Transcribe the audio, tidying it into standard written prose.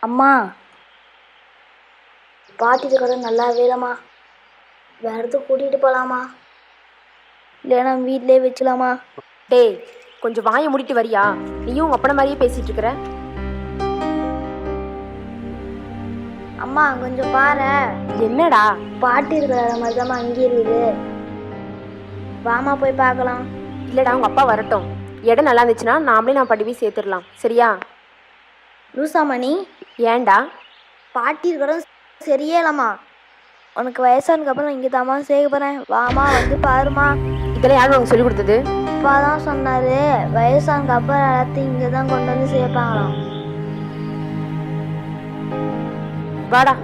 அம்மா, பாட்டி இருக்கிற நல்லா வேலைம்மா. வேற இடத்துக்கு கூட்டிகிட்டு போகலாமா? இல்லைன்னா வீட்டிலே வச்சுலாமா? டேய், கொஞ்சம் வாயை முடிட்டு வரியா? நீயும் உங்க அப்பன மாதிரியே பேசிட்டு இருக்கிற. அம்மா கொஞ்சம் பாரு. என்னடா? பாட்டி இருக்கிற மாதிரி தான்மா அங்கே இருக்குது. வாமா போய் பார்க்கலாம். இல்லடா, உங்க அப்பா வரட்டும். இடம் நல்லா இருந்துச்சுன்னா நான் படிவே சேர்த்துடலாம். சரியா? லூசாமணி, ஏன்டா? பாட்டி இருக்கிற சரியே இல்லைம்மா. உனக்கு வயசானதுக்கப்புறம் நான் இங்கே தாம்மா சேர்க்க போகிறேன். வாமா வந்து பாருமா. இதெல்லாம் யாரும் உனக்கு சொல்லி கொடுத்தது? அப்பா தான் சொன்னார், வயசானதுக்கப்புறம் எல்லாத்தையும் இங்கே தான் கொண்டு வந்து சேர்ப்பாங்களாம். வாடா.